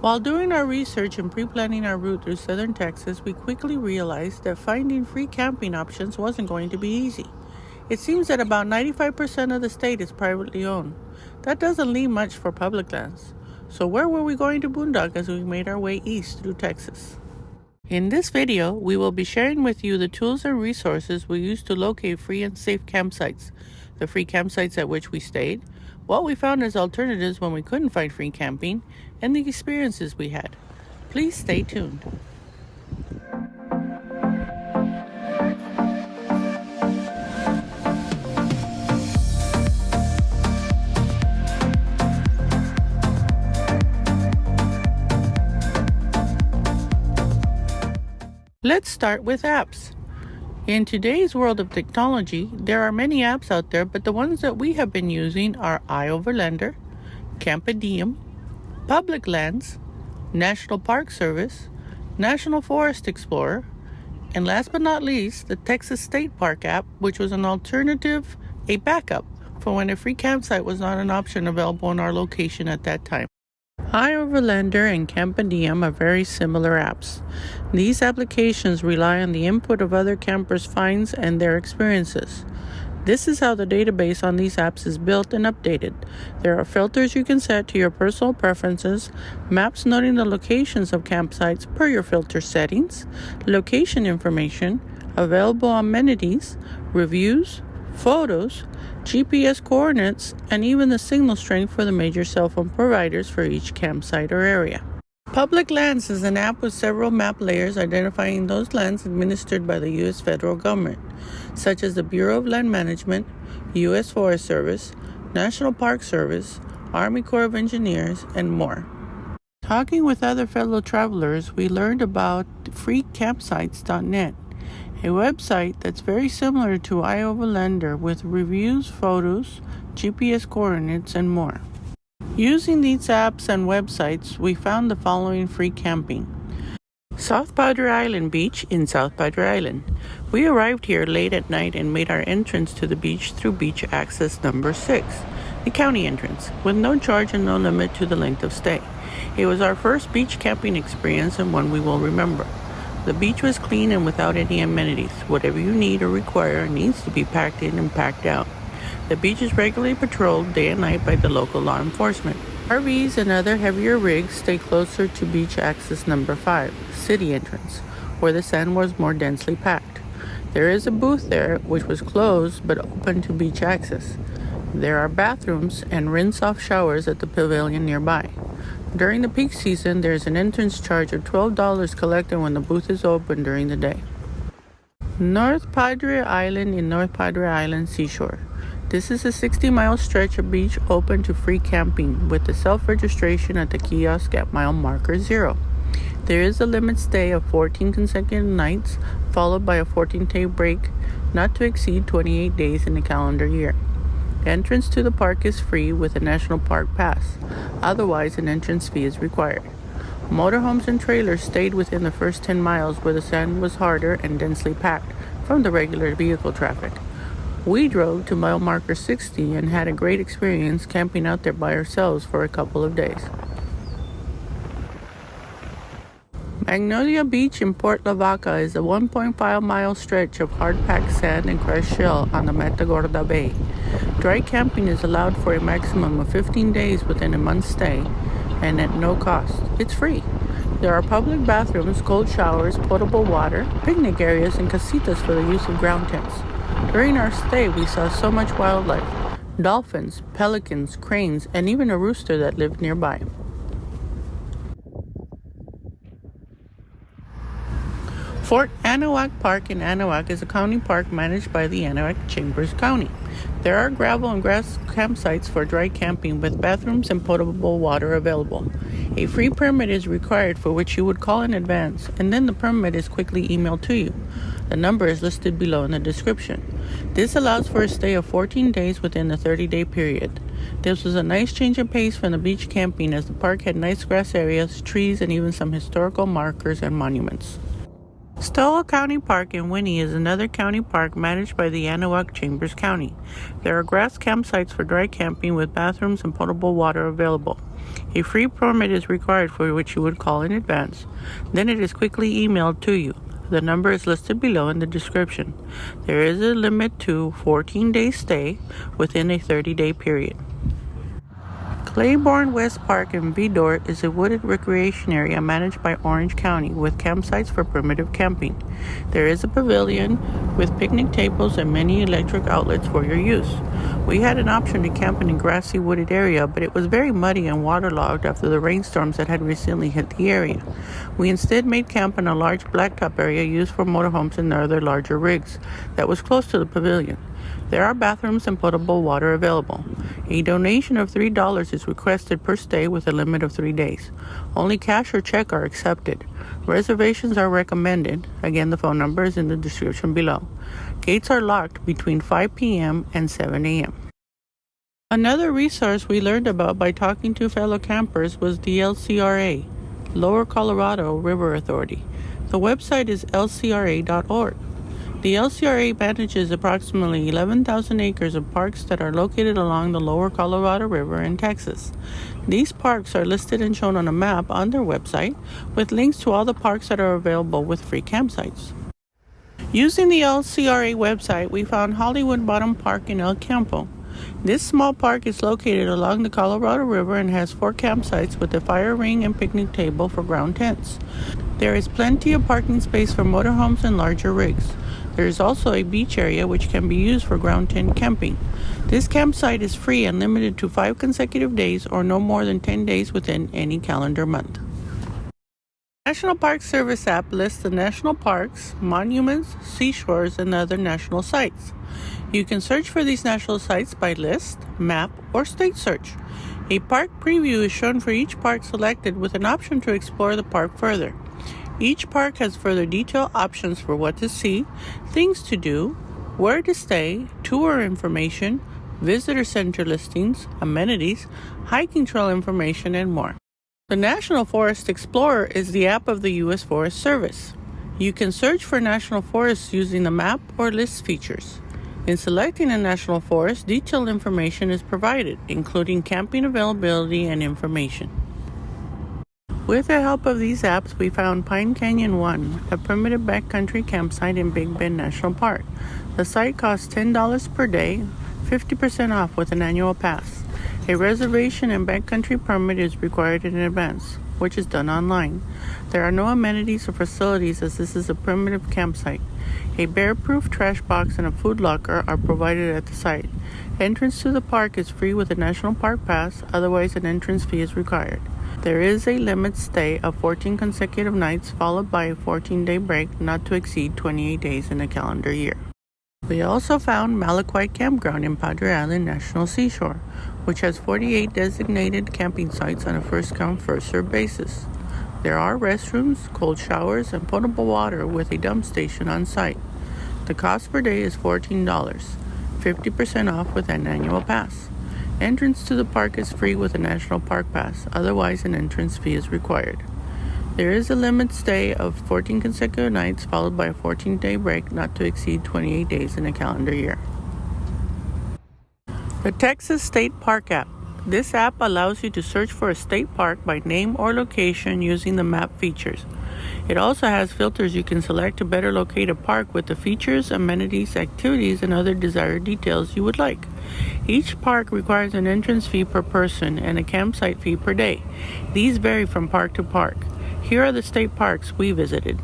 While doing our research and pre-planning our route through southern Texas, we quickly realized that finding free camping options wasn't going to be easy. It seems that about 95% of the state is privately owned. That doesn't leave much for public lands. So where were we going to boondock as we made our way east through Texas? In this video, we will be sharing with you the tools and resources we used to locate free and safe campsites, the free campsites at which we stayed, what we found as alternatives when we couldn't find free camping, and the experiences we had. Please stay tuned. Let's start with apps. In today's world of technology, there are many apps out there, but the ones that we have been using are iOverlander, CAMPGROUND, Public Lands, National Park Service, National Forest Explorer, and last but not least, the Texas State Park app, which was an alternative, a backup, for when a free campsite was not an option available in our location at that time. iOverlander and CAMPGROUND are very similar apps. These applications rely on the input of other campers' finds and their experiences. This is how the database on these apps is built and updated. There are filters you can set to your personal preferences, maps noting the locations of campsites per your filter settings, location information, available amenities, reviews, photos, GPS coordinates, and even the signal strength for the major cell phone providers for each campsite or area. Public Lands is an app with several map layers identifying those lands administered by the U.S. federal government, such as the Bureau of Land Management, U.S. Forest Service, National Park Service, Army Corps of Engineers, and more. Talking with other fellow travelers, we learned about freecampsites.net, a website that's very similar to iOverlander with reviews, photos, GPS coordinates, and more. Using these apps and websites, we found the following free camping. South Padre Island Beach in South Padre Island. We arrived here late at night and made our entrance to the beach through beach access number 6, the county entrance, with no charge and no limit to the length of stay. It was our first beach camping experience and one we will remember. The beach was clean and without any amenities. Whatever you need or require needs to be packed in and packed out. The beach is regularly patrolled day and night by the local law enforcement. RVs and other heavier rigs stay closer to beach access number 5, city entrance, where the sand was more densely packed. There is a booth there which was closed but open to beach access. There are bathrooms and rinse-off showers at the pavilion nearby. During the peak season, there is an entrance charge of $12 collected when the booth is open during the day. North Padre Island in North Padre Island Seashore. This is a 60-mile stretch of beach open to free camping with the self-registration at the kiosk at mile marker 0. There is a limit stay of 14 consecutive nights, followed by a 14-day break, not to exceed 28 days in a calendar year. Entrance to the park is free with a National Park Pass. Otherwise, an entrance fee is required. Motorhomes and trailers stayed within the first 10 miles where the sand was harder and densely packed from the regular vehicle traffic. We drove to mile marker 60 and had a great experience camping out there by ourselves for a couple of days. Magnolia Beach in Port Lavaca is a 1.5-mile stretch of hard-packed sand and crushed shell on the Matagorda Bay. Dry camping is allowed for a maximum of 15 days within a month's stay and at no cost. It's free. There are public bathrooms, cold showers, potable water, picnic areas, and casitas for the use of ground tents. During our stay, we saw so much wildlife: dolphins, pelicans, cranes, and even a rooster that lived nearby. Fort ANAHUAC Park in ANAHUAC is a county park managed by the ANAHUAC Chambers County. There are gravel and grass campsites for dry camping with bathrooms and potable water available. A free permit is required for which you would call in advance, and then the permit is quickly emailed to you. The number is listed below in the description. This allows for a stay of 14 days within the 30-day period. This was a nice change of pace from the beach camping as the park had nice grass areas, trees, and even some historical markers and monuments. STOWELL County Park in WINNIE is another county park managed by the ANAHUAC Chambers County. There are grass campsites for dry camping with bathrooms and potable water available. A free permit is required for which you would call in advance. Then it is quickly emailed to you. The number is listed below in the description. There is a limit to 14-day stay within a 30-day period. Claiborne West Park in Vidor is a wooded recreation area managed by Orange County with campsites for primitive camping. There is a pavilion with picnic tables and many electric outlets for your use. We had an option to camp in a grassy wooded area, but it was very muddy and waterlogged after the rainstorms that had recently hit the area. We instead made camp in a large blacktop area used for motorhomes and other larger rigs that was close to the pavilion. There are bathrooms and potable water available. A donation of $3 is requested per stay with a limit of 3 days. Only cash or check are accepted. Reservations are recommended. Again, the phone number is in the description below. Gates are locked between 5 p.m. and 7 a.m. Another resource we learned about by talking to fellow campers was the LCRA, Lower Colorado River Authority. The website is lcra.org. The LCRA manages approximately 11,000 acres of parks that are located along the Lower Colorado River in Texas. These parks are listed and shown on a map on their website with links to all the parks that are available with free campsites. Using the LCRA website, we found Hollywood Bottom Park in El Campo. This small park is located along the Colorado River and has 4 campsites with a fire ring and picnic table for ground tents. There is plenty of parking space for motorhomes and larger rigs. There is also a beach area which can be used for ground tent camping. This campsite is free and limited to 5 consecutive days or no more than 10 days within any calendar month. National Park Service app lists the national parks, monuments, seashores, and other national sites. You can search for these national sites by list, map, or state search. A park preview is shown for each park selected with an option to explore the park further. Each park has further detailed options for what to see, things to do, where to stay, tour information, visitor center listings, amenities, hiking trail information, and more. The National Forest Explorer is the app of the U.S. Forest Service. You can search for national forests using the map or list features. In selecting a national forest, detailed information is provided, including camping availability and information. With the help of these apps, we found Pine Canyon 1, a primitive backcountry campsite in Big Bend National Park. The site costs $10 per day, 50% off with an annual pass. A reservation and backcountry permit is required in advance, which is done online. There are no amenities or facilities as this is a primitive campsite. A bear-proof trash box and a food locker are provided at the site. Entrance to the park is free with a National Park Pass, otherwise an entrance fee is required. There is a limit stay of 14 consecutive nights followed by a 14-day break not to exceed 28 days in a calendar year. We also found MALAQUITE Campground in Padre Island National Seashore, which has 48 designated camping sites on a first-come, first-served basis. There are restrooms, cold showers, and potable water with a dump station on site. The cost per day is $14, 50% off with an annual pass. Entrance to the park is free with a National Park Pass, otherwise an entrance fee is required. There is a limit stay of 14 consecutive nights followed by a 14-day break not to exceed 28 days in a calendar year. The Texas State Park app. This app allows you to search for a state park by name or location using the map features. It also has filters you can select to better locate a park with the features, amenities, activities, and other desired details you would like. Each park requires an entrance fee per person and a campsite fee per day. These vary from park to park. Here are the state parks we visited.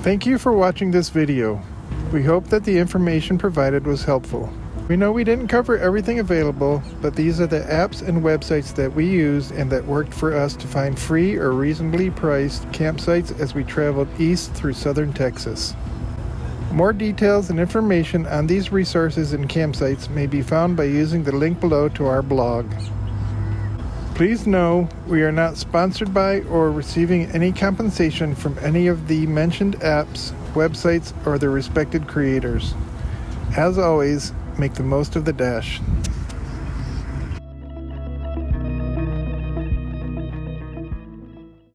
Thank you for watching this video. We hope that the information provided was helpful. We know we didn't cover everything available, but these are the apps and websites that we used and that worked for us to find free or reasonably priced campsites as we traveled east through southern Texas. More details and information on these resources and campsites may be found by using the link below to our blog. Please know we are not sponsored by or receiving any compensation from any of the mentioned apps, websites, or their respected creators. As always, make the most of the dash.